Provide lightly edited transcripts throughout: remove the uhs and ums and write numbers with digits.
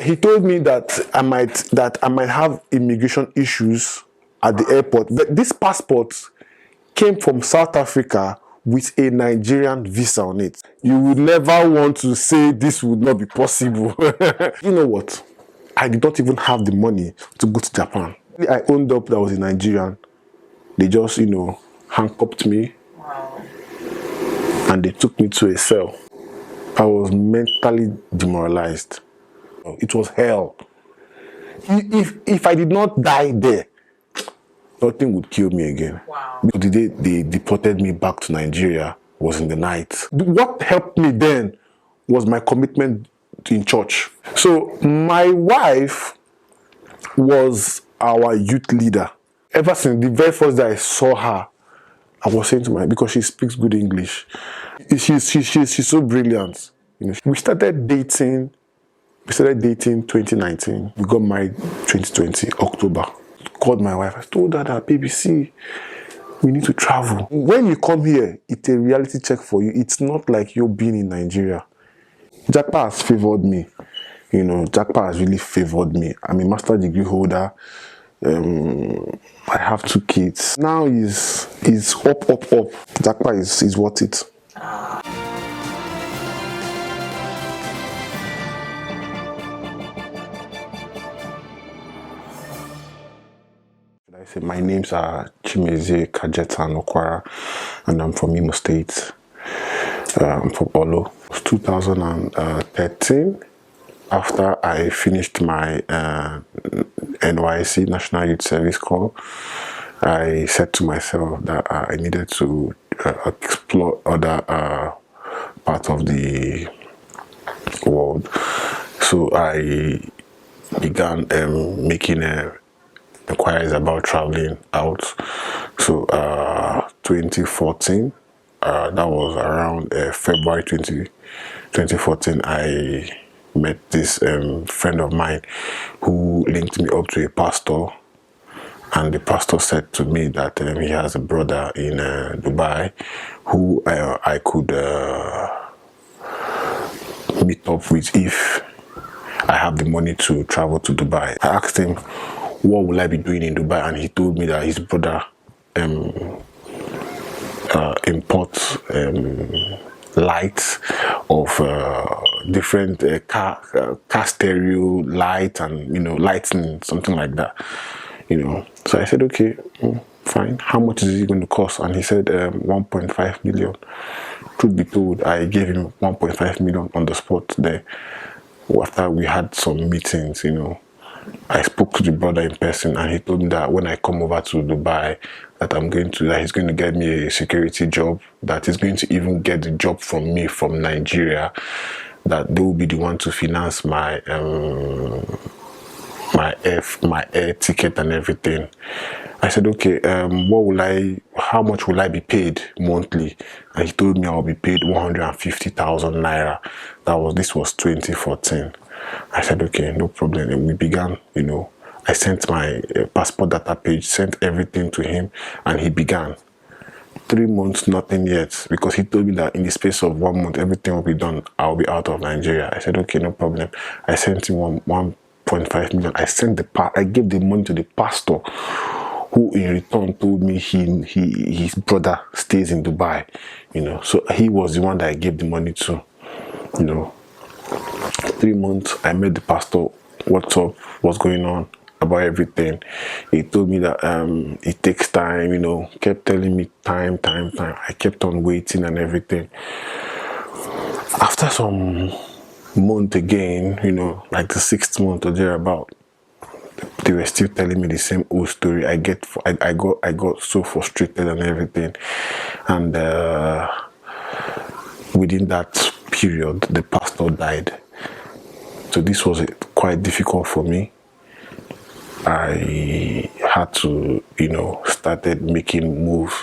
he told me that I might have immigration issues at the airport. But this passport came from South Africa with a Nigerian visa on it. You would never want to say this would not be possible. You know what? I did not even have the money to go to Japan. I owned up that I was a Nigerian. They just, handcuffed me. Wow. And they took me to a cell. I was mentally demoralized. It was hell. If I did not die there, nothing would kill me again. Wow. The day they deported me back to Nigeria was in the night. What helped me then was my commitment in church. So my wife was our youth leader. Ever since the very first day I saw her, I was saying to my, because she speaks good English, she's so brilliant. We started dating 2019. We got married 2020, October. Called my wife. I told her that, baby, see, we need to travel. When you come here, it's a reality check for you. It's not like you're being in Nigeria. Japa has favored me. Japa has really favored me. I'm a master's degree holder. I have 2 kids. Now is up. Japa is worth it. I say my names are Chimezie, Cajetan, Okwara, and I'm from Imo State. I'm from Olo. It was 2013. After I finished my NYC National Youth Service Corps, I said to myself that I needed to explore other parts of the world. So I began making inquiries about traveling out. So 2014, that was around February 2014, I met this friend of mine who linked me up to a pastor, and the pastor said to me that he has a brother in Dubai who I could meet up with if I have the money to travel to Dubai. I asked him, what will I be doing in Dubai? And he told me that his brother imports lights of different car stereo light and lighting, something like that. So I said, okay, fine. How much is it going to cost? And he said 1.5 million. Truth be told, I gave him 1.5 million on the spot there. After we had some meetings, I spoke to the brother in person, and he told me that when I come over to Dubai, that he's going to get me a security job, that he's going to even get the job from me from Nigeria, that they will be the one to finance my my air ticket and everything. I said, okay, how much will I be paid monthly? And he told me I'll be paid 150,000 naira. This was 2014. I said, okay, no problem. And we began, I sent my passport data page, sent everything to him, and he began. 3 months, nothing yet, because he told me that in the space of 1 month, everything will be done. I'll be out of Nigeria. I said, okay, no problem. I sent him 1.5 million. I gave the money to the pastor, who in return told me his brother stays in Dubai. So he was the one that I gave the money to. 3 months, I met the pastor. What's up? What's going on? About everything. He told me that it takes time, kept telling me time. I kept on waiting and everything. After some month again, like the 6th month or thereabout, they were still telling me the same old story. I got so frustrated and everything. And within that period, the pastor died. So this was quite difficult for me. I had to, started making moves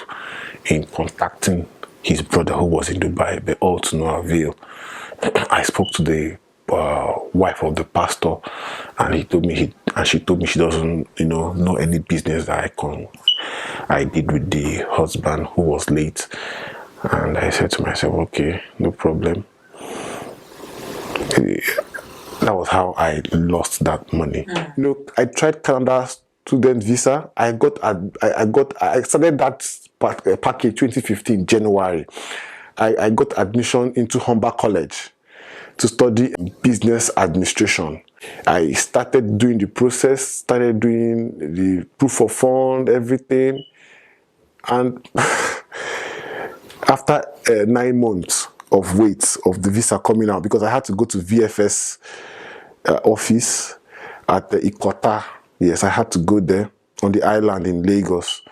in contacting his brother who was in Dubai, but all to no avail. I spoke to the wife of the pastor, and she told me she doesn't, know any business that I did with the husband who was late. And I said to myself, okay, no problem. That was how I lost that money. You know, I tried Canada student visa. I started that package 2015 January. I got admission into Humber College to study business administration. I started doing the process, started doing the proof of fund, everything. And after 9 months of wait of the visa coming out, because I had to go to VFS office at the Ikota. Yes, I had to go there on the island in Lagos.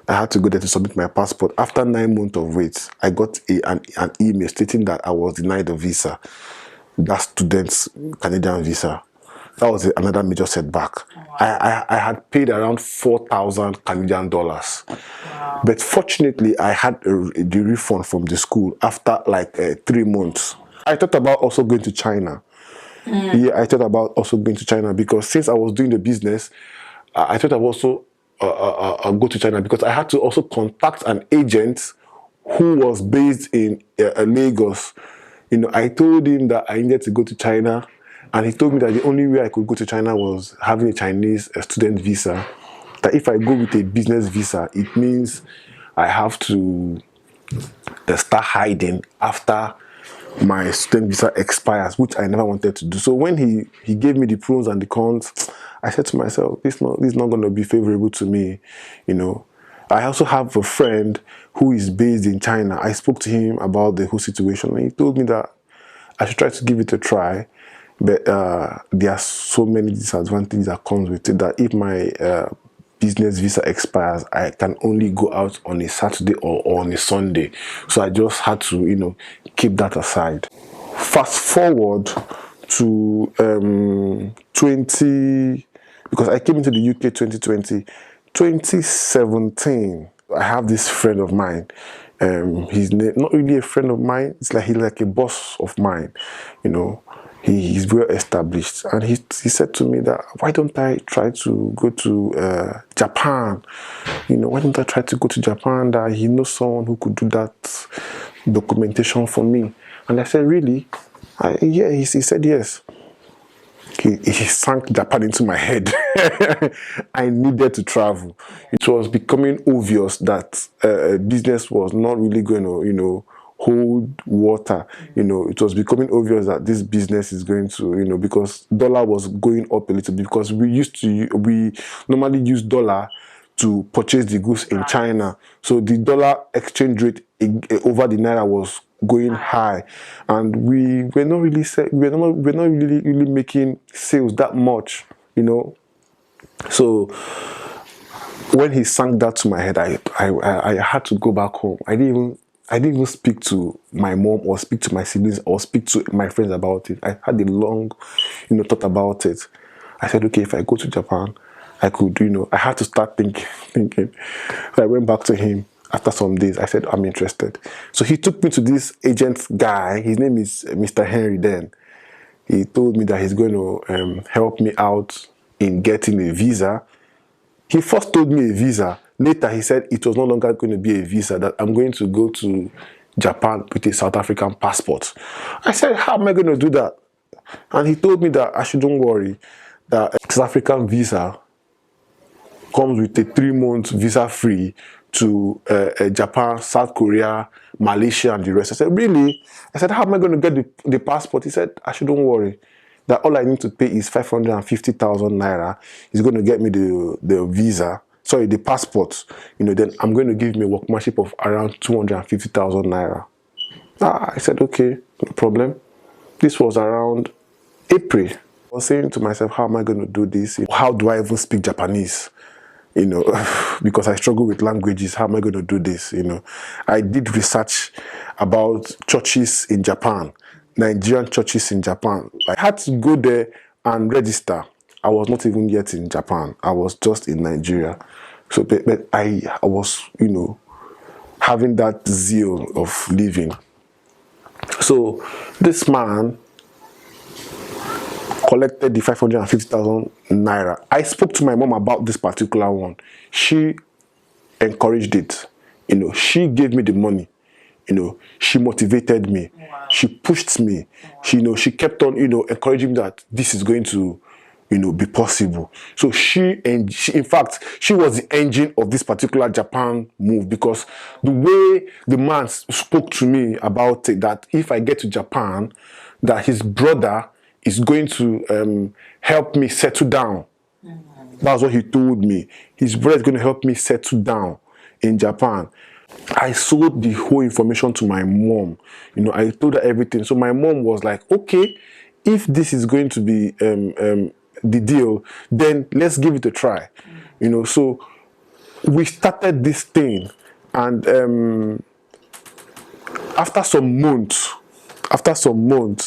I had to go there to submit my passport. After 9 months of wait, I got an email stating that I was denied the visa, that student's Canadian visa. That was another major setback. Wow. I had paid around 4,000 Canadian dollars. Wow. But fortunately, I had the refund from the school after like 3 months. I thought about also going to China. Yeah, I thought about also going to China because since I was doing the business, I thought I would also go to China because I had to also contact an agent who was based in Lagos. You know, I told him that I needed to go to China, and he told me that the only way I could go to China was having a Chinese student visa. That if I go with a business visa, it means I have to start hiding after my student visa expires, which I never wanted to do. So when he gave me the pros and the cons, I said to myself, this is not going to be favorable to me, you know. I also have a friend who is based in China. I spoke to him about the whole situation, and he told me that I should try to give it a try, but there are so many disadvantages that comes with it, that if my business visa expires, I can only go out on a Saturday or on a Sunday. So I just had to, you know, keep that aside. Fast forward to 20, because I came into the UK 2020. 2017, I have this friend of mine. He's not really a friend of mine. It's like he's like a boss of mine, you know. He's well established, and he said to me that, why don't I try to go to Japan? You know, why don't I try to go to Japan? That he knows someone who could do that documentation for me. And I said, really? Yeah, he said yes. He sank Japan into my head. I needed to travel. It was becoming obvious that business was not really going to, you know, hold water. You know, it was becoming obvious that this business is going to, you know, because dollar was going up a little bit, because we normally use dollar to purchase the goods in China. So the dollar exchange rate over the naira was going high, and we were not really making sales that much, you know. So when he sank that to my head, I had to go back home. I didn't even speak to my mom or speak to my siblings or speak to my friends about it. I had a long, you know, thought about it. I said, okay, if I go to Japan, I could, you know, I had to start thinking. So I went back to him. After some days, I said, I'm interested. So he took me to this agent guy. His name is Mr. Henry then. He told me that he's going to help me out in getting a visa. He first told me a visa. Later, he said it was no longer going to be a visa, that I'm going to go to Japan with a South African passport. I said, how am I going to do that? And he told me that I shouldn't worry, that South African visa comes with a 3-month visa free to Japan, South Korea, Malaysia, and the rest. I said, really? I said, how am I going to get the passport? He said, I shouldn't worry, that all I need to pay is 550,000 naira. He's going to get me the visa, sorry, the passport. You know, then I'm going to give me a workmanship of around 250,000 naira. I said, okay, no problem. This was around April. I was saying to myself, how am I going to do this? How do I even speak Japanese? You know, because I struggle with languages. How am I going to do this? You know, I did research about churches in Japan, Nigerian churches in Japan. I had to go there and register. I was not even yet in Japan. I was just in Nigeria. So, but I was, you know, having that zeal of living. So this man collected the 550,000 naira. I spoke to my mom about this particular one. She encouraged it. You know, she gave me the money. she motivated me. Wow. She pushed me. Wow. She kept on, encouraging me that this is going to, be possible. So she, in fact, she was the engine of this particular Japan move, because the way the man spoke to me about it, that if I get to Japan, that his brother is going to help me settle down. That's what he told me. His brother is going to help me settle down in Japan. I sold the whole information to my mom. I told her everything. So my mom was like, okay, if this is going to be the deal, then let's give it a try. So we started this thing, and after some months,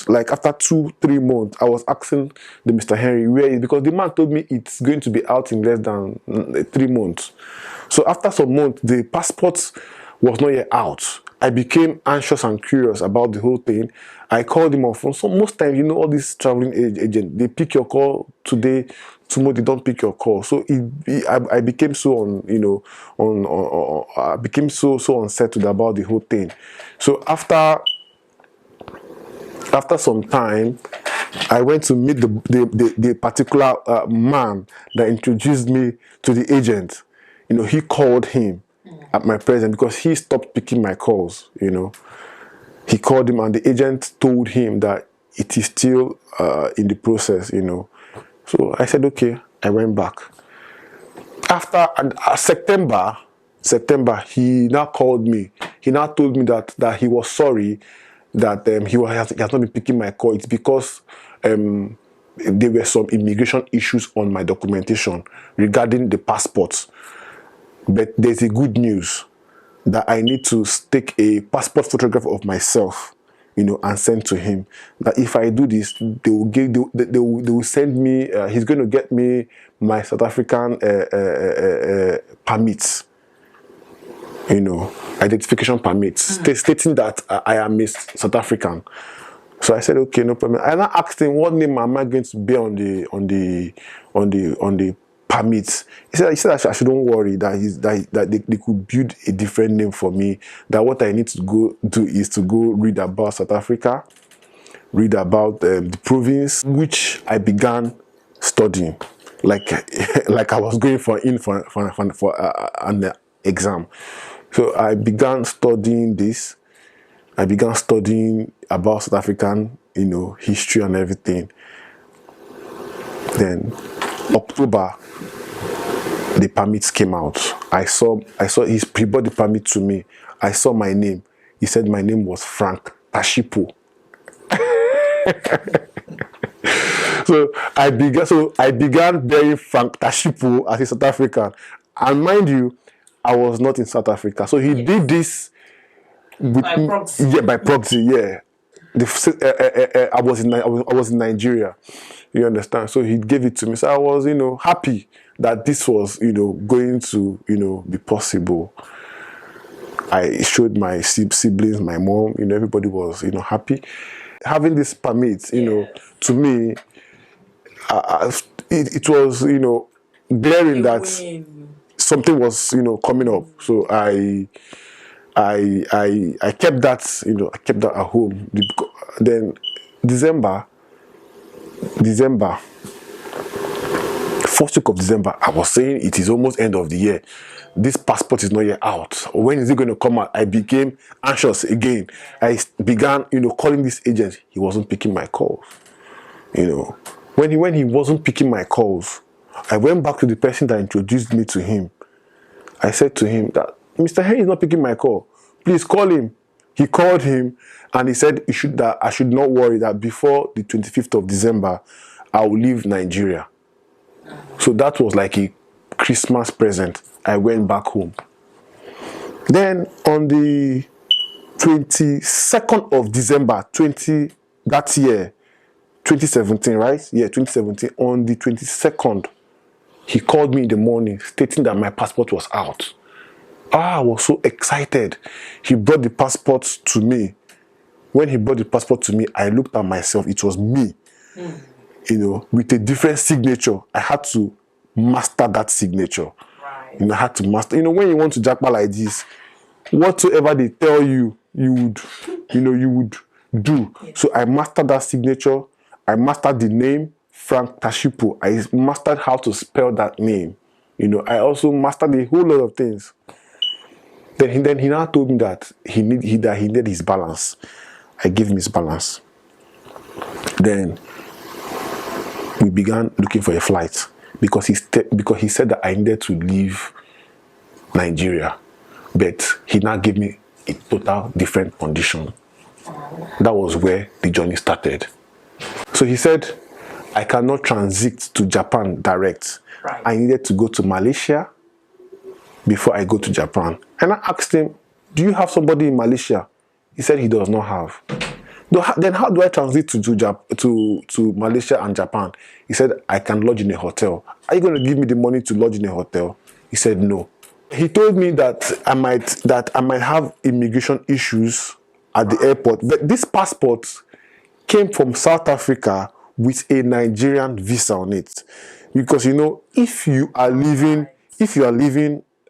like after 2-3 months, I was asking the Mr. Henry where is, because the man told me it's going to be out in less than 3 months. So after some months, the passport was not yet out. I became anxious and curious about the whole thing. I called him on phone. So most times, all these traveling agents, they pick your call today, tomorrow they don't pick your call. So I became so I became so unsettled about the whole thing. So after some time, I went to meet the particular man that introduced me to the agent. He called him at my presence because he stopped picking my calls. He called him, and the agent told him that it is still in the process. So I said, okay. I went back. After September, he now called me. He now told me that he was sorry that he has not been picking my call. It's because there were some immigration issues on my documentation regarding the passports. But there's a good news that I need to take a passport photograph of myself, and send to him. That if I do this, they will send me. He's going to get me my South African permits. Identification permits, stating that I am a South African. So I said, okay, no problem. And I asked him, what name am I going to be on the permits? He said I shouldn't worry, that they could build a different name for me. That what I need to go do is to go read about South Africa, read about the province, which I began studying, like I was going for an exam. So I began studying this. I began studying about South African, history and everything. Then October, the permits came out. I saw he brought the permit to me. I saw my name. He said my name was Frank Tashipo. So I began bearing Frank Tashipo as a South African. And mind you, I was not in South Africa. So he did this by proxy. Yeah, by proxy, yeah. I was in Nigeria. You understand? So he gave it to me. So I was, happy that this was, going to, be possible. I showed my siblings, my mom, everybody was, happy. Having this permit, to me, it was, glaring that something was, coming up. So I kept that, I kept that at home. Then December, first week of December, I was saying it is almost end of the year. This passport is not yet out. When is it going to come out? I became anxious again. I began, calling this agent. He wasn't picking my calls. When he wasn't picking my calls, I went back to the person that introduced me to him. I said to him that Mr. Henry is not picking my call. Please call him. He called him and he said that I should not worry, that before the 25th of December, I will leave Nigeria. So that was like a Christmas present. I went back home. Then on the 22nd of December, that year, 2017, right? Yeah, 2017. On the 22nd, he called me in the morning stating that my passport was out. I was so excited. He brought the passport to me. When he brought the passport to me, I looked at myself. It was me, with a different signature. I had to master that signature. Right. I had to master. When you want to Japa like this, whatsoever they tell you, you would do. So I mastered that signature. I mastered the name Frank Tashipo. I mastered how to spell that name. I also mastered a whole lot of things. Then he now told me that he needed his balance. I gave him his balance. Then we began looking for a flight because he said that I needed to leave Nigeria, but he now gave me a total different condition. That was where the journey started. So he said, I cannot transit to Japan direct. Right. I needed to go to Malaysia before I go to Japan. And I asked him, do you have somebody in Malaysia? He said he does not have. Then how do I transit to Malaysia and Japan? He said, I can lodge in a hotel. Are you going to give me the money to lodge in a hotel? He said no. He told me that I might have immigration issues at the airport. But this passport came from South Africa with a Nigerian visa on it. Because if you are leaving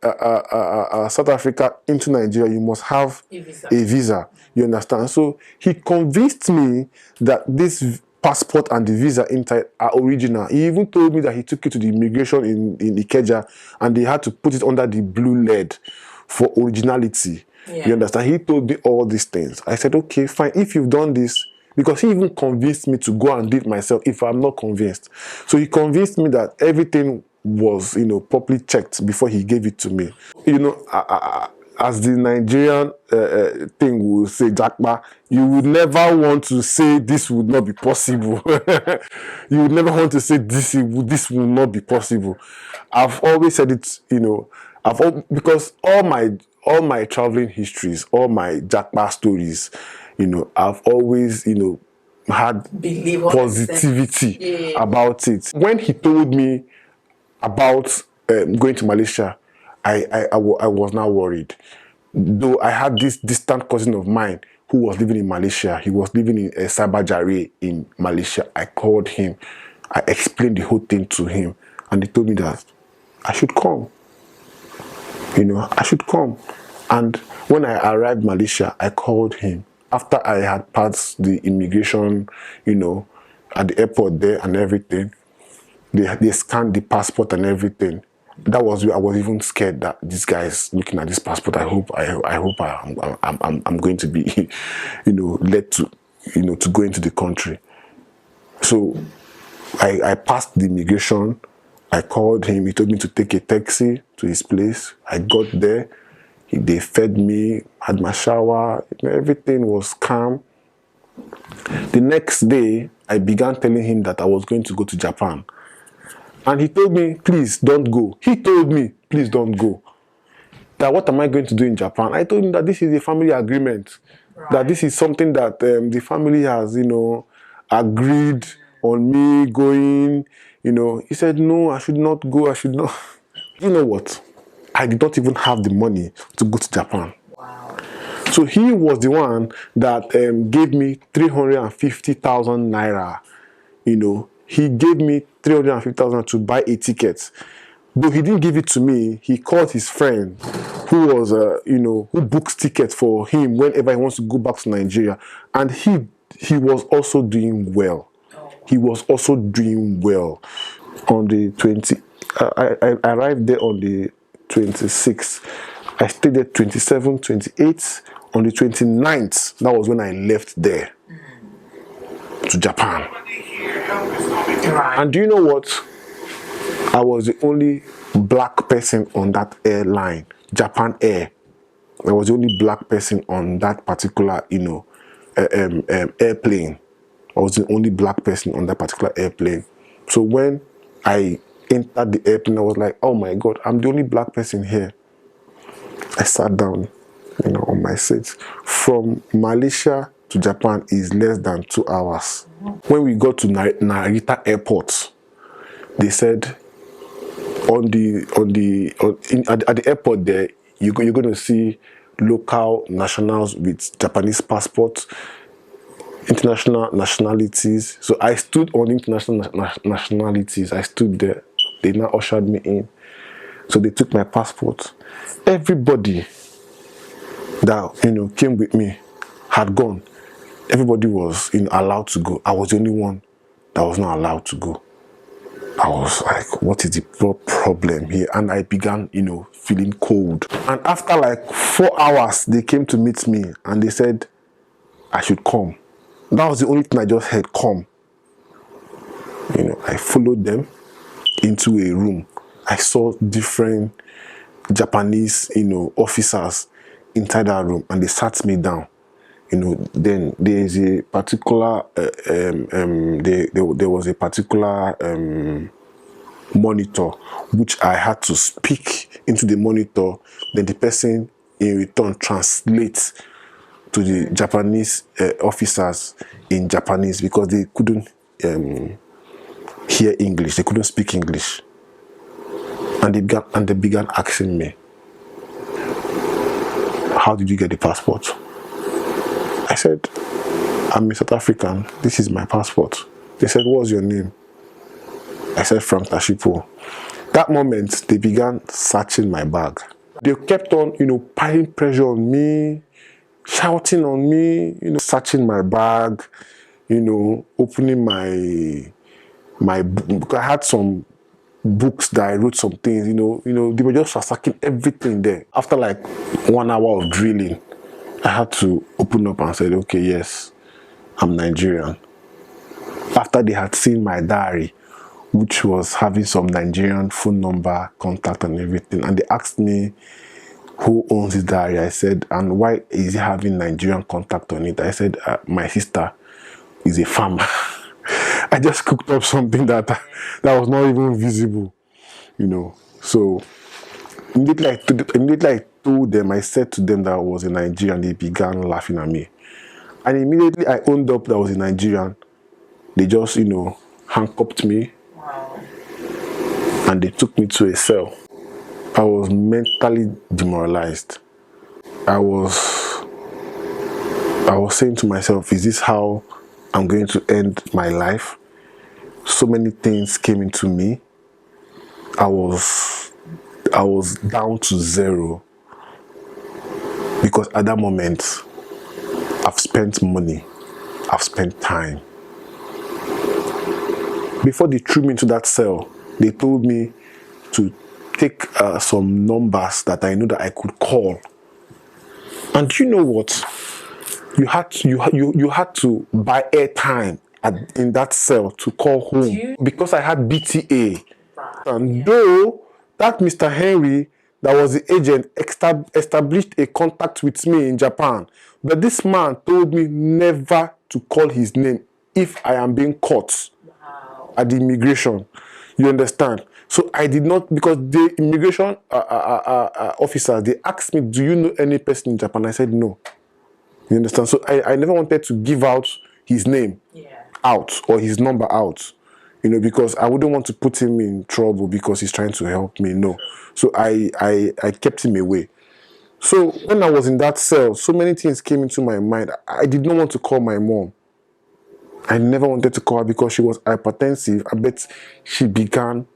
South Africa into Nigeria, you must have a visa. You understand? So he convinced me that this passport and the visa inside are original. He even told me that he took it to the immigration in Ikeja and they had to put it under the blue lead for originality. Yeah. You understand? He told me all these things. I said, okay, fine. If you've done this, because he even convinced me to go and do it myself if I'm not convinced. So he convinced me that everything was, properly checked before he gave it to me. As the Nigerian thing will say, Japa, you would never want to say this would not be possible. You would never want to say this will not be possible. I've always said it, because all my traveling histories, all my Japa stories, I've always, had positivity about it. When he told me about going to Malaysia, I was now worried. Though I had this distant cousin of mine who was living in Malaysia. He was living in Sabah in Malaysia. I called him. I explained the whole thing to him. And he told me that I should come. I should come. And when I arrived in Malaysia, I called him. After I had passed the immigration, at the airport there and everything, they scanned the passport and everything. That was where I was even scared that this guy is looking at this passport. I hope I'm going to be, led to, to go into the country. So I passed the immigration. I called him. He told me to take a taxi to his place. I got there. They fed me, had my shower. Everything was calm. The next day, I began telling him that I was going to go to Japan. And he told me, please don't go. He told me, please don't go. That what am I going to do in Japan? I told him that this is a family agreement. Right. That this is something that the family has, agreed on me going. He said, no, I should not go. I should not. You know what? I did not even have the money to go to Japan. Wow. So he was the one that gave me 350,000 naira. He gave me 350,000 to buy a ticket. Though he didn't give it to me, he called his friend who was, who books tickets for him whenever he wants to go back to Nigeria. And he was also doing well. He was also doing well. On the 20, I arrived there on the 26th. I stayed there 27, 28. On the 29th, that was when I left there to Japan. Right. And do you know what? I was the only black person on that airline, Japan Air. I was the only black person on that particular, airplane. I was the only black person on that particular airplane. So when I entered the airplane, I was like, oh my God, I'm the only black person here. I sat down, on my seat. From Malaysia to Japan is less than 2 hours. When we got to Narita Airport, they said at the airport there, you're going to see local nationals with Japanese passports, international nationalities. So I stood on international nationalities. I stood there. They now ushered me in. So they took my passport. Everybody that, came with me had gone. Everybody was, allowed to go. I was the only one that was not allowed to go. I was like, what is the problem here? And I began, feeling cold. And after like 4 hours, they came to meet me and they said I should come. That was the only thing I just heard, come. I followed them into a room. I saw different Japanese, officers inside that room, and they sat me down. Then there is a particular, there was a particular monitor which I had to speak into the monitor. Then the person in return translates to the Japanese officers in Japanese, because they couldn't hear English, they couldn't speak English. And they began asking me, how did you get the passport? I said, I'm a South African, this is my passport. They said, what's your name? I said, Frank Tashipo. That moment, they began searching my bag. They kept on, piling pressure on me, shouting on me, searching my bag, opening my book. I had some books that I wrote some things, they were just ransacking everything there. After like 1 hour of drilling, I had to open up and said, okay, yes, I'm Nigerian. After they had seen my diary, which was having some Nigerian phone number, contact and everything, and they asked me who owns this diary. I said, and why is it having Nigerian contact on it? I said, my sister is a farmer. I just cooked up something that was not even visible, So immediately I told them, I said to them that I was a Nigerian. They began laughing at me. And immediately I owned up that I was a Nigerian. They just, handcuffed me. Wow. And they took me to a cell. I was mentally demoralized. I was saying to myself, is this how I'm going to end my life? So many things came into me. I was down to zero, because at that moment, I've spent money, I've spent time. Before they threw me into that cell, they told me to take some numbers that I know that I could call. And you know what? You had to buy airtime in that cell to call home, because I had BTA. And though that Mr. Henry, that was the agent, established a contact with me in Japan, but this man told me never to call his name if I am being caught at the immigration. You understand? So I did not, because the immigration officers, they asked me, do you know any person in Japan? I said no. You understand? So I never wanted to give out his name out or his number out, because I wouldn't want to put him in trouble because he's trying to help me. No. So I kept him away. So when I was in that cell, so many things came into my mind. I did not want to call my mom. I never wanted to call her because she was hypertensive. I bet she began,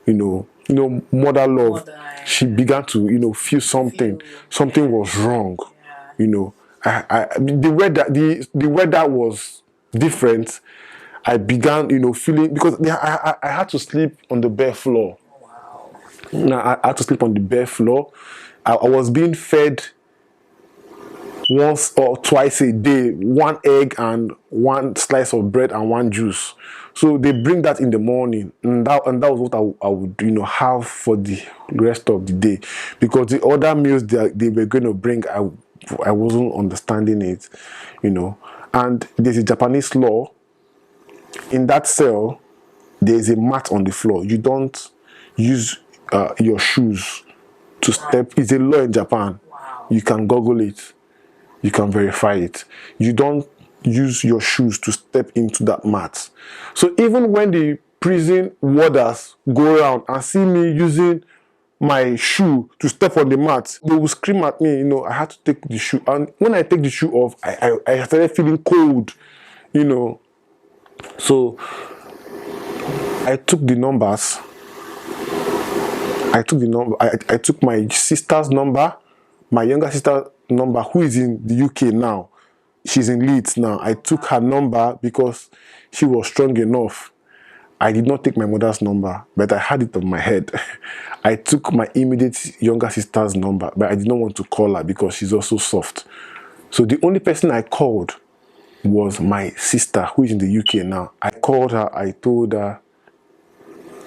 mother love. She began to, feel something. Something was wrong. The weather was different. I began, feeling, because I had to sleep on the bare floor. I had to sleep on the bare floor. I was being fed once or twice a day, 1 egg and 1 slice of bread and 1 juice. So they bring that in the morning, and that was what I would have for the rest of the day, because the other meals they were going to bring, I wasn't understanding it, And there's a Japanese law. In that cell, there's a mat on the floor. You don't use your shoes to step. It's a law in Japan. Wow. You can Google it. You can verify it. You don't use your shoes to step into that mat. So even when the prison warders go around and see me using my shoe to step on the mat, they will scream at me. I had to take the shoe. And when I take the shoe off, I started feeling cold, So I took the numbers. I took my sister's number, my younger sister number, who is in the UK now. She's in Leeds now. I took her number because she was strong enough. I did not take my mother's number, but I had it on my head. I took my immediate younger sister's number, but I did not want to call her because she's also soft. So the only person I called was my sister, who is in the UK now. I called her, I told her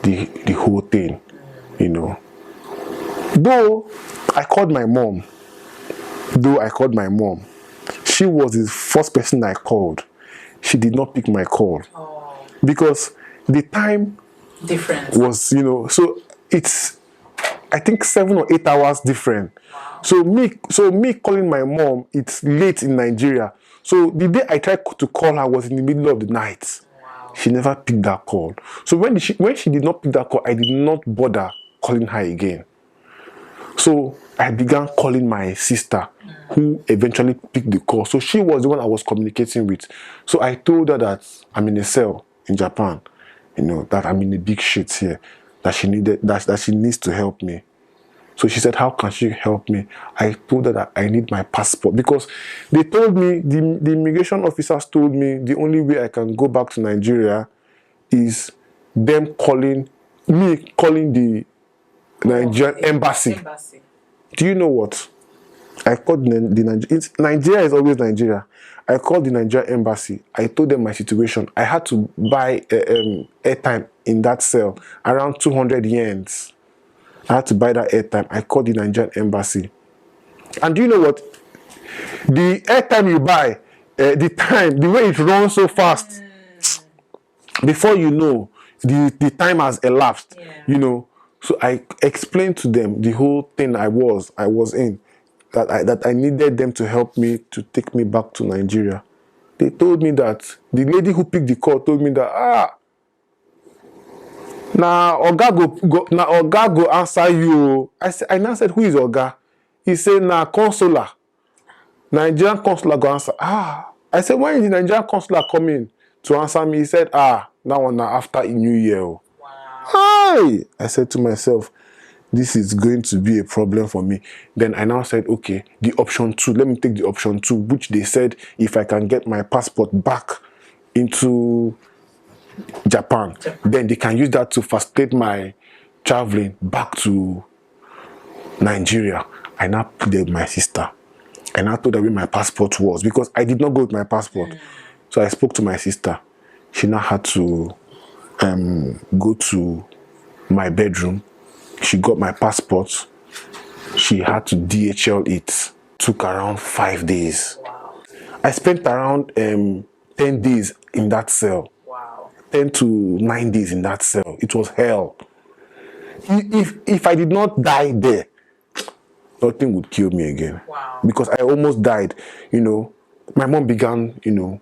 the whole thing, you know. Though I called my mom, she was the first person I called. She did not pick my call. Because the time different was, you know, so it's, I think 7 or 8 hours different. Wow. So me calling my mom, it's late in Nigeria. So the day I tried to call her was in the middle of the night. Wow. She never picked that call. So when she did not pick that call, I did not bother calling her again. So I began calling my sister, who eventually picked the call. So she was the one I was communicating with. So I told her that I'm in a cell in Japan, you know, that I'm in a big shit here, that she needs to help me. So she said, how can she help me? I told her that I need my passport, because they told me, the immigration officers told me the only way I can go back to Nigeria is them calling the Nigerian embassy. Do you know what? I called Nigeria is always Nigeria. I called the Nigerian embassy. I told them my situation. I had to buy airtime in that cell, around 200 yens. I had to buy that airtime. I called the Nigerian embassy. And do you know what? The airtime you buy, the way it runs so fast, before you know, the time has elapsed, you know. So I explained to them the whole thing I was in, that I needed them to help me to take me back to Nigeria. They told me that, the lady who picked the call told me that, now Oga go answer you. I now said, who is Oga? He said, nah, consular. Nigerian consular go answer. I said, when is the Nigerian consular coming to answer me? He said, now one after New Year. Wow. Hi! I said to myself, this is going to be a problem for me. Then I now said, okay, the option 2. Let me take the option 2, which they said if I can get my passport back into Japan, then they can use that to facilitate my traveling back to Nigeria. I now put there with my sister. I now told her where my passport was, because I did not go with my passport. So I spoke to my sister. She now had to go to my bedroom. She got my passport. She had to DHL it. Took around 5 days. Wow. I spent around 10 days in that cell. Wow. 10 to 9 days in that cell. It was hell. If I did not die there, nothing would kill me again. Wow. Because I almost died. You know, my mom began, you know,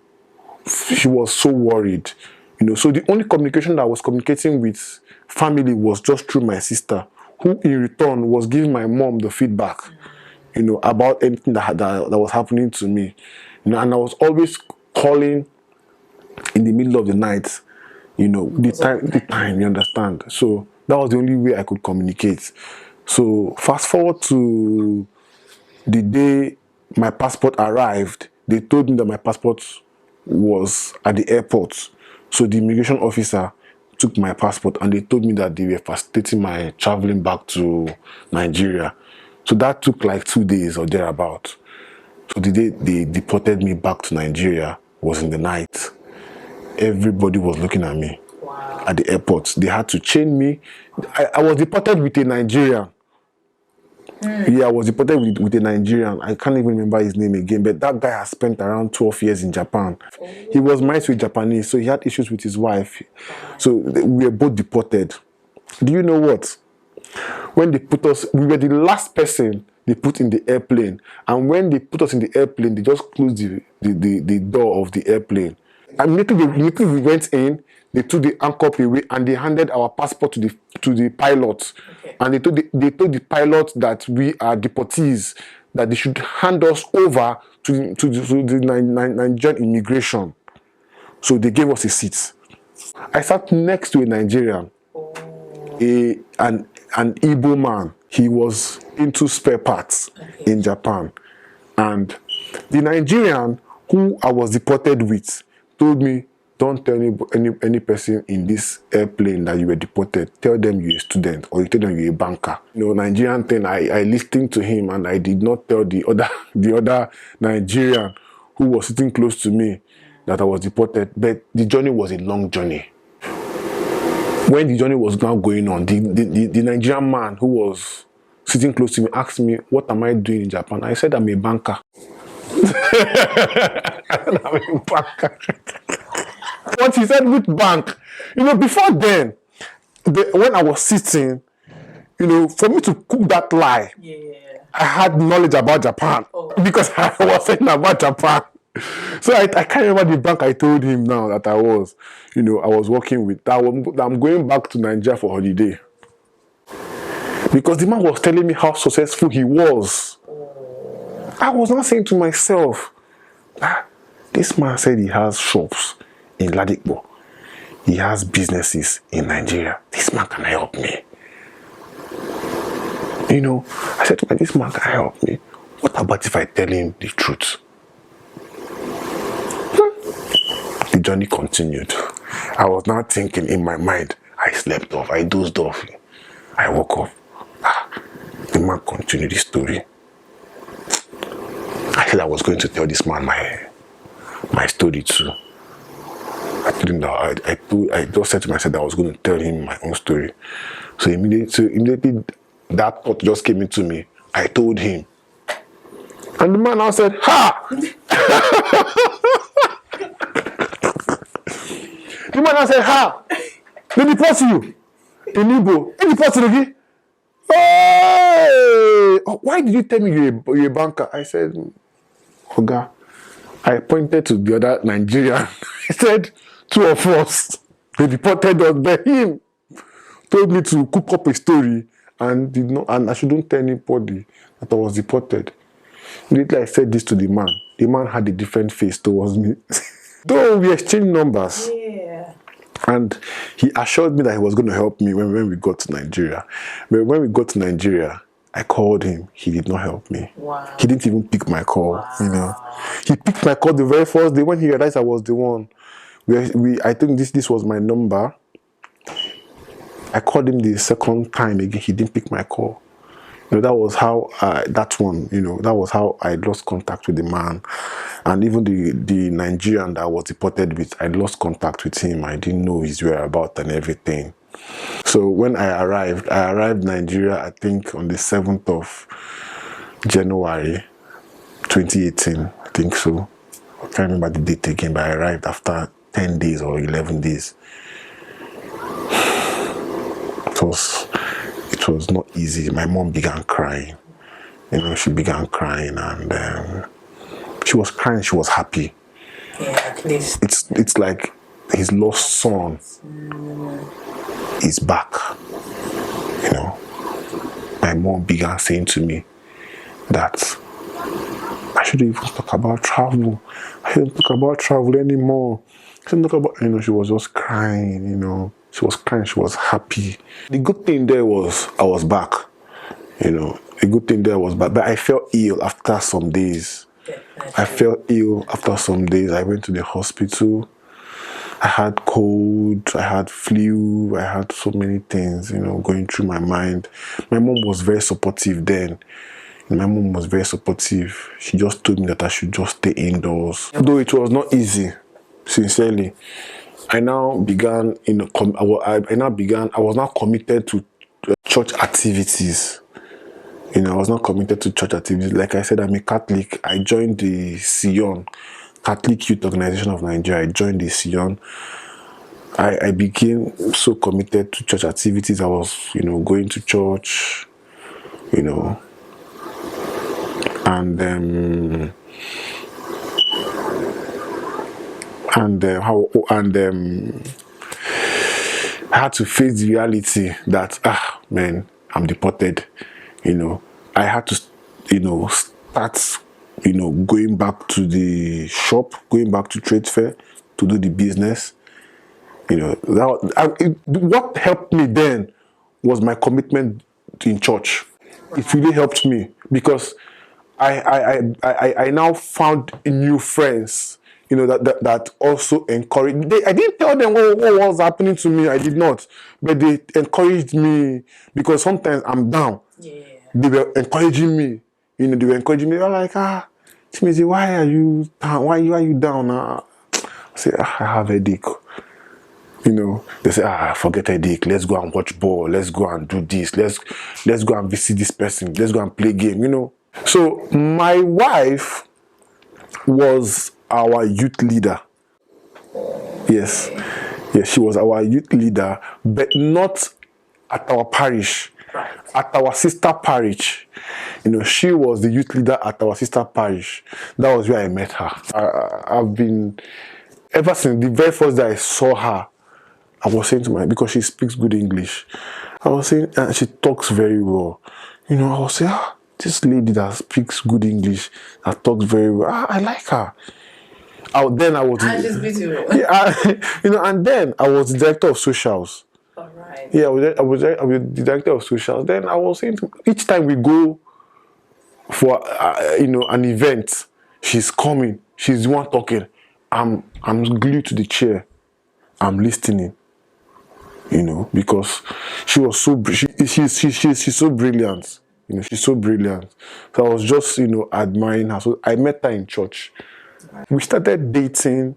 she was so worried. You know, so the only communication that I was communicating with family was just through my sister, who in return was giving my mom the feedback, you know, about anything that was happening to me. You know, and I was always calling in the middle of the night, you know, the time, you understand? So that was the only way I could communicate. So fast forward to the day my passport arrived, they told me that my passport was at the airport. So the immigration officer took my passport and they told me that they were facilitating my traveling back to Nigeria. So that took like 2 days or thereabout. So the day they deported me back to Nigeria was in the night. Everybody was looking at me. Wow. At the airport. They had to chain me. I was deported with a Nigerian. Yeah, I was deported with a Nigerian. I can't even remember his name again, but that guy has spent around 12 years in Japan. He was married to a Japanese, so he had issues with his wife. So we were both deported. Do you know what? When they put us, we were the last person they put in the airplane. And when they put us in the airplane, they just closed the door of the airplane. And immediately we went in, they took the handcuff away and they handed our passport to the pilot. Okay. And they told the pilot that we are deportees, that they should hand us over to the Nigerian immigration. So they gave us a seat. I sat next to a Nigerian, an Igbo man. He was into spare parts in Japan. And the Nigerian who I was deported with told me, don't tell any person in this airplane that you were deported. Tell them you're a student, or you tell them you're a banker. Nigerian thing, I listened to him, and I did not tell the other Nigerian who was sitting close to me that I was deported. But the journey was a long journey. When the journey was now going on, the Nigerian man who was sitting close to me asked me, what am I doing in Japan? I said, I'm a banker. I'm a banker. Once he said, which bank? Before then, when I was sitting, for me to cook that lie, I had knowledge about Japan because I was saying about Japan. So I can't remember the bank I told him now that I was working with. That I'm going back to Nigeria for holiday. Because the man was telling me how successful he was. I was not saying to myself, this man said he has shops in Ladikbo. He has businesses in Nigeria. This man can help me. I said to myself, this man can help me. What about if I tell him the truth? The journey continued. I was now thinking in my mind. I slept off. I dozed off. I woke up. The man continued the story. I said I was going to tell this man my story too. I told him that I just said to myself that I was going to tell him my own story. So immediately that thought just came into me. I told him. And the man now said, ha! The man now said, ha! They deport you in Igbo. They deport you again. Hey! Why did you tell me you're a banker? I said, Oga. I pointed to the other Nigerian. He said, two of us, they deported us, but him told me to cook up a story and I shouldn't tell anybody that I was deported. Immediately I said this to the man had a different face towards me. Though we exchanged numbers. Yeah. And he assured me that he was going to help me when we got to Nigeria. But when we got to Nigeria, I called him. He did not help me. Wow. He didn't even pick my call. He picked my call the very first day when he realized I was the one. I think this was my number. I called him the second time again. He didn't pick my call. That was how that was how I lost contact with the man. And even the Nigerian that I was deported with, I lost contact with him. I didn't know his whereabouts and everything. So when I arrived in Nigeria, I think on the 7th of January 2018, I think so. I can't remember the date again, but I arrived after 10 days or 11 days. It was not easy. My mom began crying. She began crying, and she was crying. She was happy. Yeah, at least. It's like his lost son is back. My mom began saying to me that I shouldn't even talk about travel. I shouldn't talk about travel anymore. I shouldn't talk about, she was just crying, She was crying, she was happy. The good thing there was I was back. The good thing there was back. But I felt ill after some days. I felt ill after some days. I went to the hospital. I had cold, I had flu, I had so many things, going through my mind. My mom was very supportive then. My mom was very supportive. She just told me that I should just stay indoors. Though it was not easy, sincerely. I now began, I was now committed to church activities. I was not committed to church activities. Like I said, I'm a Catholic. I joined the Sion, Catholic Youth Organization of Nigeria. I joined the Sion. I became so committed to church activities. I was, going to church, and I had to face the reality that I'm deported. I had to start going back to the shop, going back to trade fair to do the business. What helped me then was my commitment in church. It really helped me because I now found new friends, that also encouraged. I didn't tell them what was happening to me. I did not, but they encouraged me because sometimes I'm down. Yeah. They were encouraging me. They were encouraging me. They were like, Chimezie, why are you down? Why are you down? I say, I have a headache. They say, forget headache. Let's go and watch ball. Let's go and do this. Let's go and visit this person. Let's go and play game. So my wife was our youth leader. Yes, she was our youth leader, but not at our parish. Right. At our sister parish. She was the youth leader at our sister parish. That was where I met her. I've been, ever since the very first day I saw her, I was saying to my, because she speaks good English, I was saying, and she talks very well. I was saying, this lady that speaks good English, that talks very well, I like her. Then I was, And she's beautiful. yeah, and then I was the director of socials. All right. Yeah, I was the director of socials. Then I was saying, each time we go for an event, she's coming. She's the one talking. I'm glued to the chair. I'm listening. Because she was so she's so brilliant. She's so brilliant. So I was just admiring her. So I met her in church. We started dating.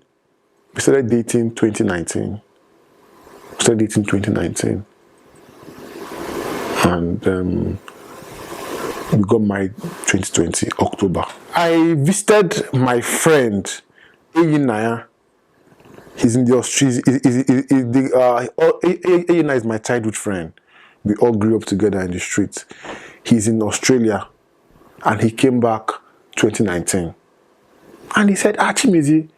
2019. We started dating 2019. And we got married 2020, October. I visited my friend, Eyinaya. He's in the Australia. Eyinaya is my childhood friend. We all grew up together in the streets. He's in Australia, and he came back 2019. And he said, Chimezie,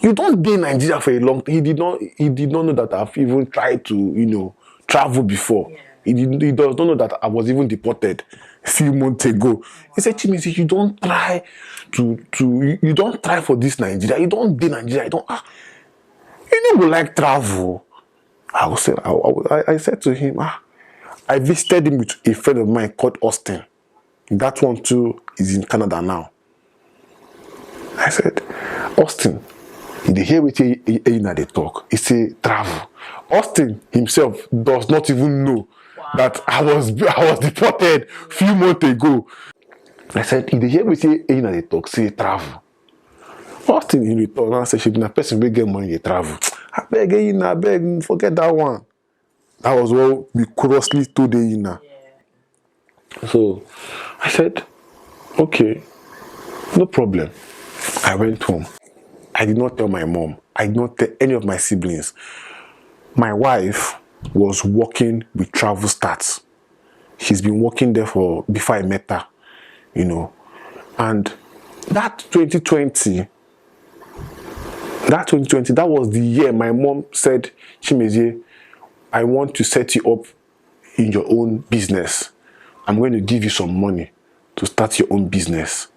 you don't be in Nigeria for a long time. He did not know that I've even tried to, travel before. Yeah. He does not know that I was even deported a few months ago. He said, Chimezie, you don't try you don't try for this Nigeria. You don't be Nigeria. You don't go like travel. I said to him, I visited him with a friend of mine called Austin. That one too is in Canada now. I said, Austin, they hear what they talk. He say travel. Austin himself does not even know that I was deported a few months ago. I said, if they hear what they talk, say travel. Austin in return now say she be a person wey get money, they travel. I beg, forget that one. That was what we crossly told Eyina. Yeah. So I said, okay, no problem. I went home. I did not tell my mom. I did not tell any of my siblings. My wife was working with Travel Stats. She's been working there before I met her, And that 2020, that was the year my mom said, Chimezie, I want to set you up in your own business. I'm going to give you some money to start your own business.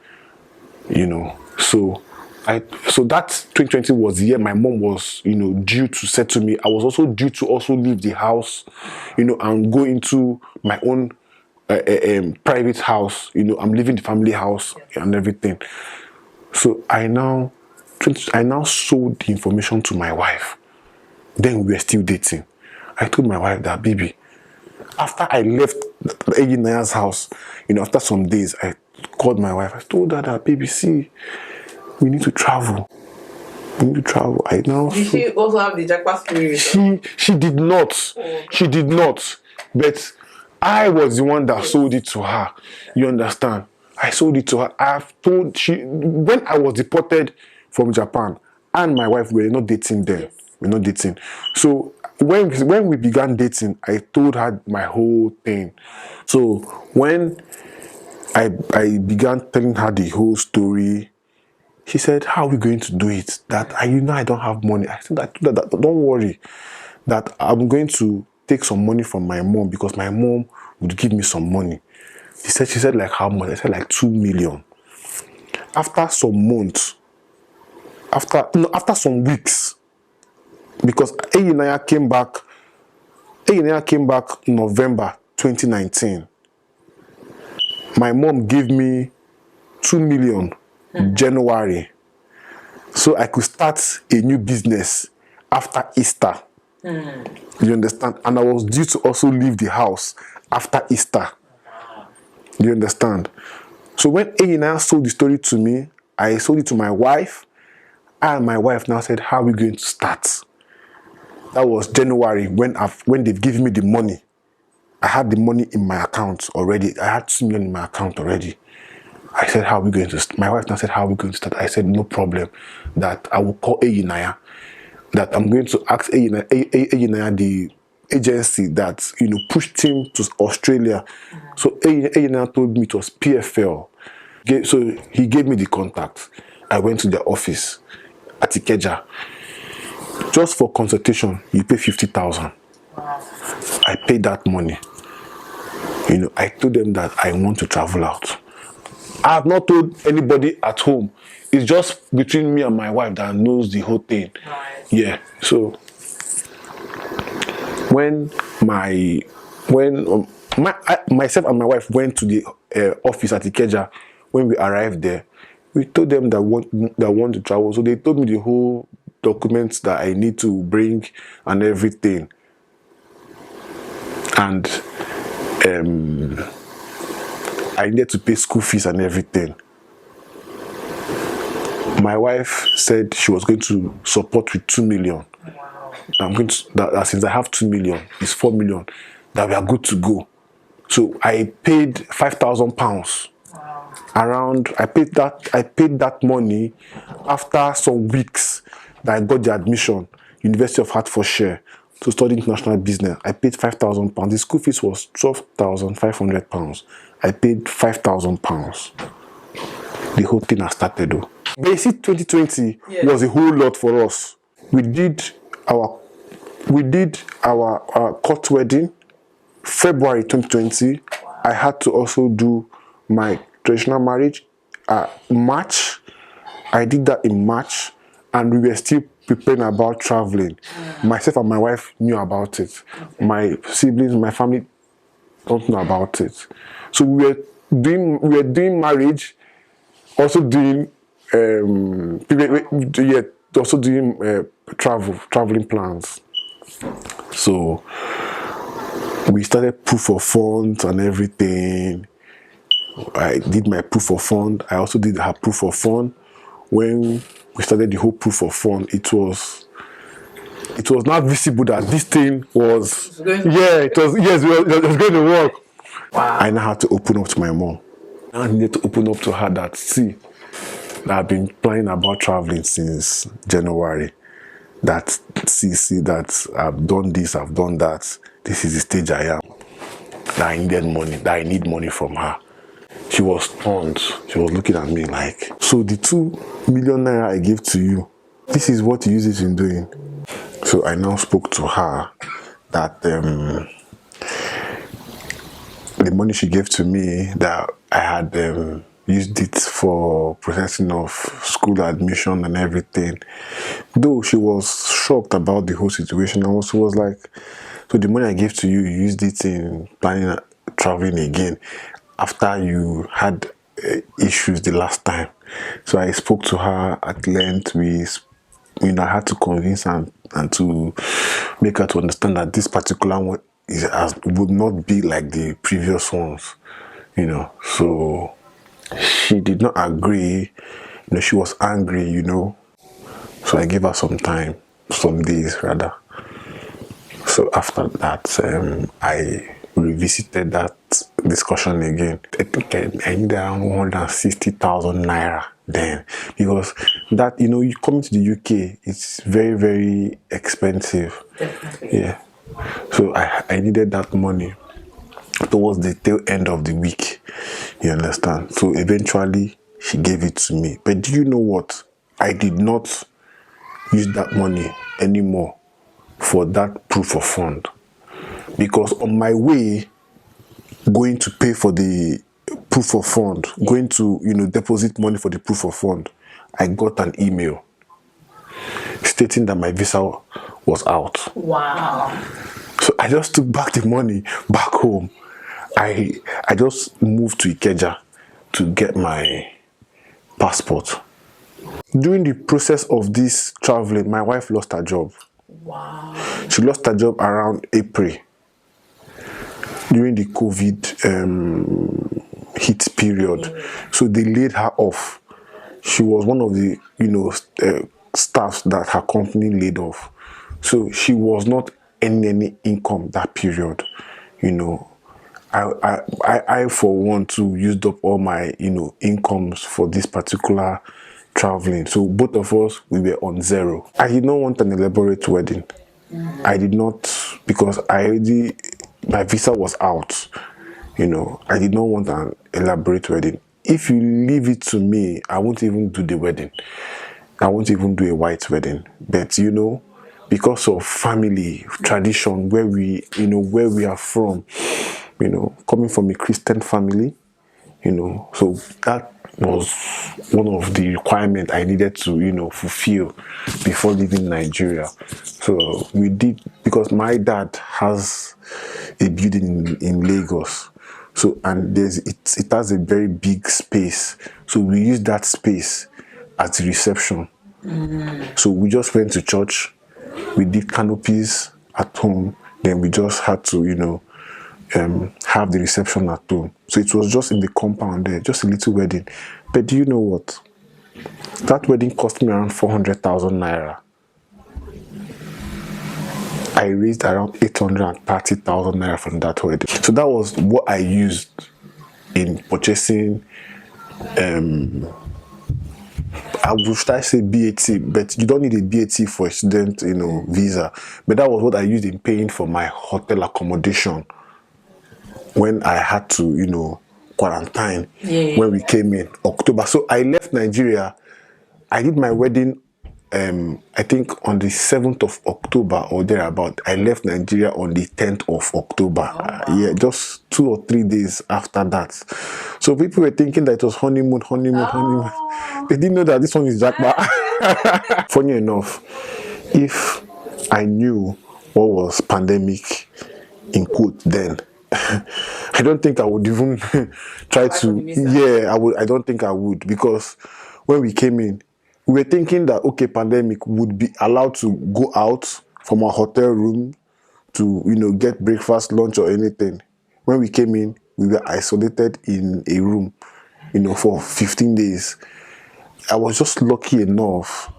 So that 2020 was the year my mom was, due to settle me. I was also due to also leave the house, and go into my own private house. I'm leaving the family house and everything. So I now sold the information to my wife. Then we were still dating. I told my wife that, baby, after I left Eyinaya's house, after some days, I called my wife. I told her that, baby, see, we need to travel. Did she also have the Japa spirit? She did not. Oh. She did not. But I was the one that sold it to her. You understand? I sold it to her. When I was deported from Japan, and my wife were not dating then. Yes. We're not dating. So when we began dating, I told her my whole thing. So when I began telling her the whole story, she said, how are we going to do it? That I don't have money. I said, that don't worry. That I'm going to take some money from my mom because my mom would give me some money. She said like how much? I said like 2 million. After some months, after some weeks, because Eyinaya came back November 2019. My mom gave me 2 million January, so I could start a new business after Easter. You understand? And I was due to also leave the house after Easter. You understand? So when A sold the story to me, I sold it to my wife, and my wife now said, how are we going to start? That was January when they've given me the money. I had the money in my account already. I had 2 million in my account already. I said, how are we going to start? My wife now said, how are we going to start? I said, no problem. That I will call Eyinaya. That I'm going to ask Eyinaya, the agency that, pushed him to Australia. So Eyinaya told me it was PFL. So he gave me the contact. I went to the office at Ikeja. Just for consultation, you pay 50,000. I paid that money. I told them that I want to travel out. I have not told anybody at home. It's just between me and my wife that knows the whole thing. Right. Yeah. So when myself and my wife went to the office at Ikeja, when we arrived there, we told them that want to travel. So they told me the whole documents that I need to bring and everything. And I needed to pay school fees and everything. My wife said she was going to support with 2 million. Wow. I'm going to that since I have 2 million, it's 4 million, that we are good to go. So I paid £5,000. Wow. I paid that money after some weeks that I got the admission, University of Hertfordshire, to study international business. I paid £5,000. The school fees was £12,500. I paid £5,000. The whole thing has started though. But you see, 2020 was a whole lot for us. We did our court wedding, February 2020. I had to also do my traditional marriage, March. I did that in March, and we were still preparing about traveling. Myself and my wife knew about it. My siblings, my family don't know about it. So we were doing marriage, also doing traveling plans. So we started proof of funds and everything. I did my proof of fund. I also did her proof of fund. When we started the whole proof of fund, it was not visible that this thing was going to work. Wow. I now had to open up to my mom. I needed to open up to her that I've been planning about traveling since January. That I've done this, I've done that. This is the stage I am. That I needed money, that I need money from her. She was stunned. She was looking at me like, so the 2 million naira I gave to you, this is what you use it in doing. So I now spoke to her that the money she gave to me, that I had used it for processing of school admission and everything. Though she was shocked about the whole situation, and also was like, so the money I gave to you, you used it in planning traveling again after you had issues the last time. So I spoke to her at length. I had to convince her and to make her to understand that this particular one would not be like the previous ones, So she did not agree. She was angry, So I gave her some time, some days rather. So after that, I revisited that discussion again. I think I needed around 160,000 naira then, because that, you coming to the UK, it's very, very expensive. Definitely. Yeah. So I needed that money towards the tail end of the week. You understand? So eventually she gave it to me. But do you know what? I did not use that money anymore for that proof of fund, because on my way going to pay for the proof of fund, going to deposit money for the proof of fund, I got an email stating that my visa was out. Wow. So I just took back the money back home. I just moved to Ikeja to get my passport. During the process of this traveling, my wife lost her job. Wow. She lost her job around April during the COVID hit period. So they laid her off. She was one of the staffs that her company laid off. So she was not earning any income that period. I for one too used up all my incomes for this particular traveling. So both of us, we were on zero. I did not want an elaborate wedding. I did not, because my visa was out. I did not want an elaborate wedding. If you leave it to me, I won't even do the wedding. I won't even do a white wedding. But because of family tradition, where we are from, coming from a Christian family, so that was one of the requirements I needed to fulfill before leaving Nigeria. So we did, because my dad has a building in Lagos. So, and it has a very big space. So we used that space as the reception. So we just went to church. We did canopies at home. Then we just had to, have the reception at home. So it was just in the compound there, just a little wedding. But do you know what? That wedding cost me around 400,000 naira. I raised around 830,000 naira from that wedding. So that was what I used in purchasing, should I say BAT? But you don't need a BAT for a student, visa. But that was what I used in paying for my hotel accommodation when I had to, quarantine when we came in October. So I left Nigeria. I did my wedding, I think on the 7th of October or thereabout. I left Nigeria on the 10th of October. Yeah, just 2 or 3 days after that. So people were thinking that it was honeymoon. They didn't know that this one is Japa. Funny enough, if I knew what was pandemic in quote then, I don't think I would even try to. Yeah, I don't think I would, because when we came in, we were thinking that pandemic would be allowed to go out from our hotel room to get breakfast, lunch, or anything. When we came in, we were isolated in a room, for 15 days. I was just lucky enough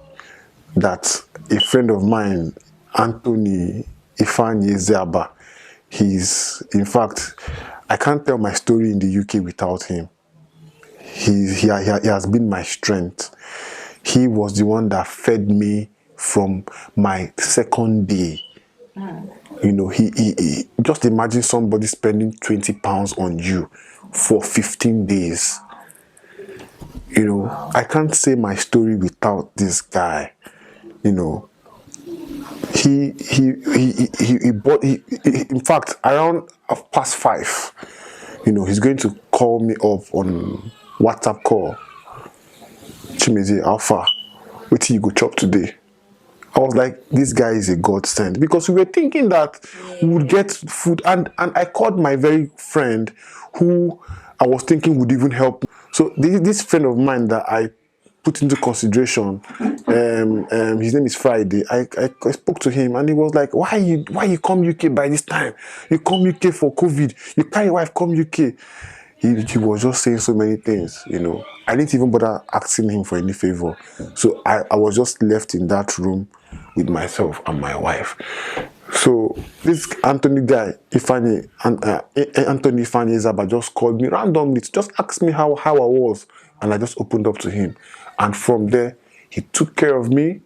that a friend of mine, Anthony Ifanye Zaba, in fact, I can't tell my story in the UK without him. He has been my strength. He was the one that fed me from my second day. He just imagine somebody spending £20 on you for 15 days. I can't say my story without this guy. He bought, in fact, around 5:30, he's going to call me up on WhatsApp call. Chimezie, how far? Wait till you go chop today. I was like, this guy is a godsend, because we were thinking that we would get food, and I called my very friend who I was thinking would even help me. So this friend of mine that I put into consideration, his name is Friday. I spoke to him, and he was like, why you come UK by this time? You come UK for COVID. You carry your wife come UK. He was just saying so many things, I didn't even bother asking him for any favor. So I was just left in that room with myself and my wife. So this Anthony guy, Anthony Ifanye Zaba, just called me randomly to just ask me how I was. And I just opened up to him. And from there, he took care of me.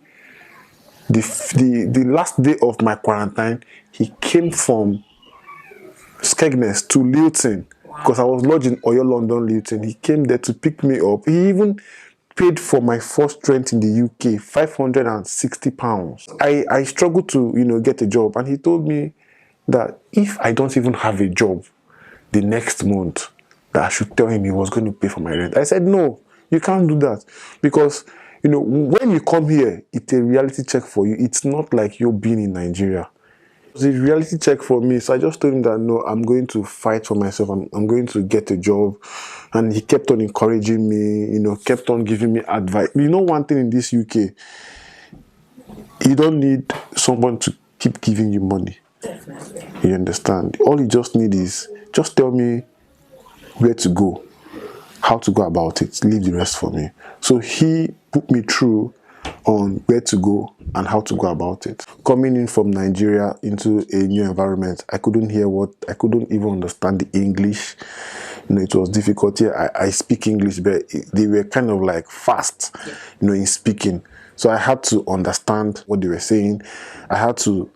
The last day of my quarantine, he came from Skegness to Luton, because I was lodged in Oyo, London, Luton. He came there to pick me up. He even paid for my first rent in the UK, £560. I struggled to, get a job. And he told me that if I don't even have a job the next month, that I should tell him he was going to pay for my rent. I said, no, you can't do that. Because, when you come here, it's a reality check for you. It's not like you're being in Nigeria. It was a reality check for me. So I just told him that, no, I'm going to fight for myself. I'm going to get a job. And he kept on encouraging me, kept on giving me advice. One thing in this UK, you don't need someone to keep giving you money. Definitely. You understand? All you just need is just tell me where to go, how to go about it, leave the rest for me. So he put me through on where to go and how to go about it. Coming in from Nigeria into a new environment, I couldn't even understand the English. It was difficult. Yeah, I speak English, but they were kind of like fast, in speaking. So I had to understand what they were saying. I had to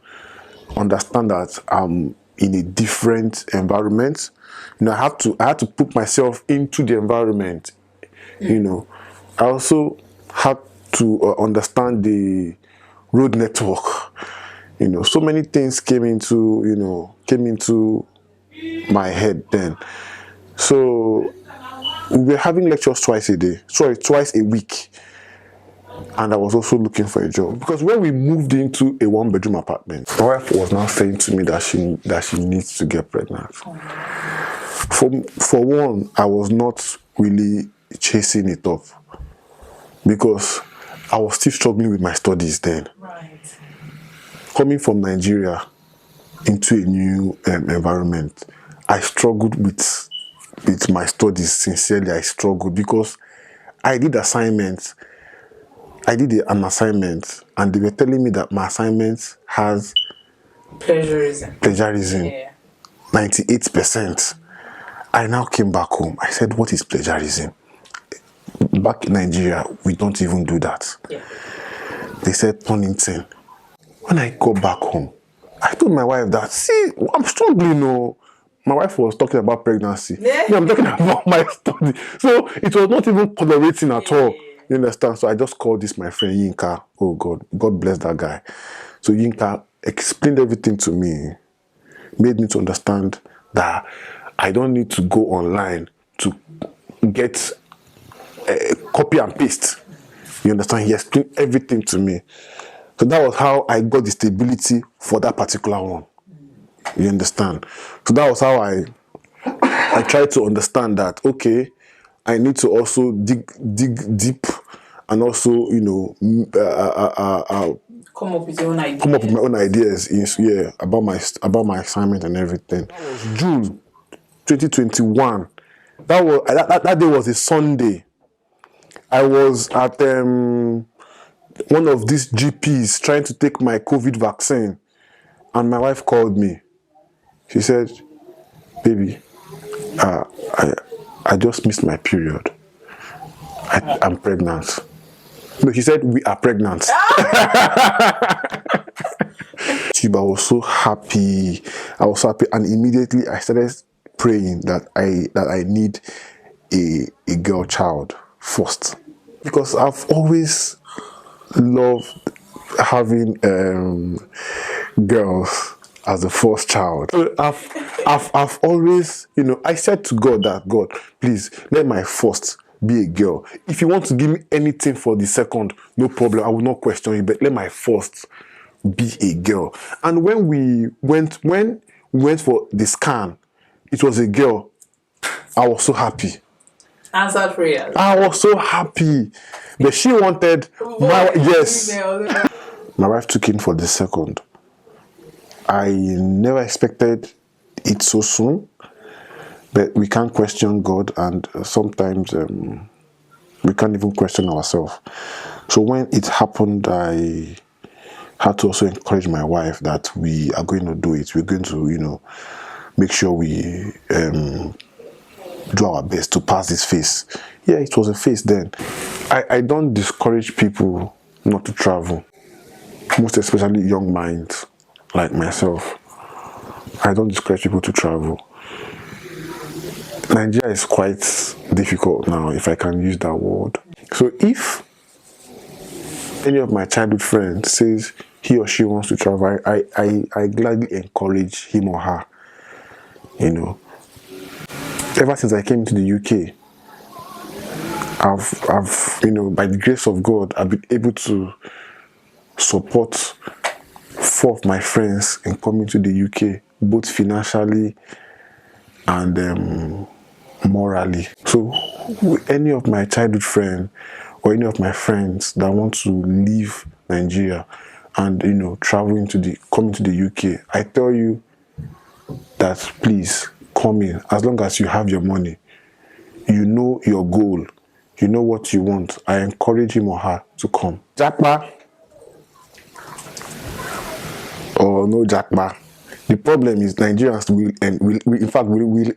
understand that I'm in a different environment. I had to put myself into the environment. I also had to understand the road network. So many things came into my head then. So we were having lectures twice a week. And I was also looking for a job, because when we moved into a one-bedroom apartment, my wife was now saying to me that she needs to get pregnant. For one, I was not really chasing it up, because I was still struggling with my studies then. Right. Coming from Nigeria into a new environment, I struggled with my studies. Sincerely, I struggled, because I did an assignment, and they were telling me that my assignment has plagiarism. Yeah. 98%. I now came back home. I said, what is plagiarism? Back in Nigeria, we don't even do that. Yeah. They said Tonington. When I got back home, I told my wife that, see, I'm struggling. My wife was talking about pregnancy. Yeah. I'm talking about my study. So it was not even correlating at all. You understand? So I just called this my friend Yinka. Oh God bless that guy. So Yinka explained everything to me, made me to understand that I don't need to go online to get copy and paste. You understand? He explained everything to me. So that was how I got the stability for that particular one. You understand? So that was how I tried to understand that, okay, I need to also dig deep, and also, Come up with your own ideas. come up with my own ideas about my assignment and everything. That was June 2021. That day was a Sunday. I was at one of these GPs trying to take my COVID vaccine, and my wife called me. She said, baby, I just missed my period. I'm pregnant. No, she said, we are pregnant. Chiba was so happy. I was so happy, and immediately I started praying that I need a girl child first, because I've always loved having girls as the first child. I've always, I said to God that, God, please let my first be a girl. If you want to give me anything for the second, no problem. I will not question you, but let my first be a girl. And when we went for the scan, it was a girl. I was so happy. Answered prayers. I was so happy. But she wanted yes. My wife took in for the second. I never expected it so soon, but we can't question God, and sometimes we can't even question ourselves. So when it happened, I had to also encourage my wife that we are going to do it. We're going to, make sure we do our best to pass this phase. Yeah, it was a phase then. I don't discourage people not to travel, most especially young minds like myself. I don't discourage people to travel. Nigeria is quite difficult now, if I can use that word. So if any of my childhood friends says he or she wants to travel, I gladly encourage him or her. Ever since I came to the UK, I've by the grace of God, I've been able to support 4 of my friends in coming to the UK, both financially and morally. So any of my childhood friends or any of my friends that want to leave Nigeria and coming to the UK, I tell you that please come in. As long as you have your money, you know your goal, you know what you want, I encourage him or her to come. Japa or no Japa. The problem is Nigerians, we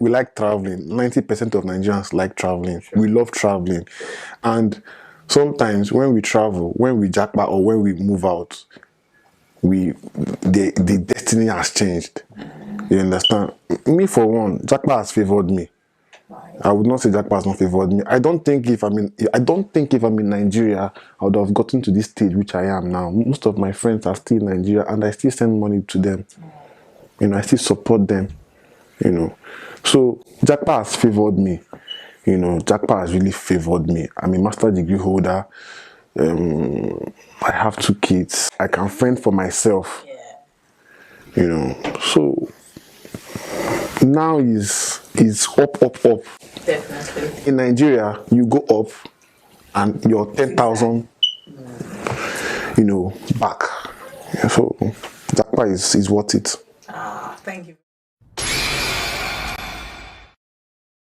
like traveling. 90% of Nigerians like traveling. We love traveling. And sometimes when we travel, when we Japa or when we move out, the destiny has changed. You understand? Me for one, Japa has favored me. I would not say Japa has not favored me. I don't think if I'm in Nigeria, I would have gotten to this stage which I am now. Most of my friends are still in Nigeria and I still send money to them. I still support them. So Japa has favored me. Japa has really favored me. I'm a master degree holder. I have 2 kids. I can fend for myself. So now is up. Definitely. In Nigeria, you go up and you're 10,000, back. So Japa is worth it. Thank you.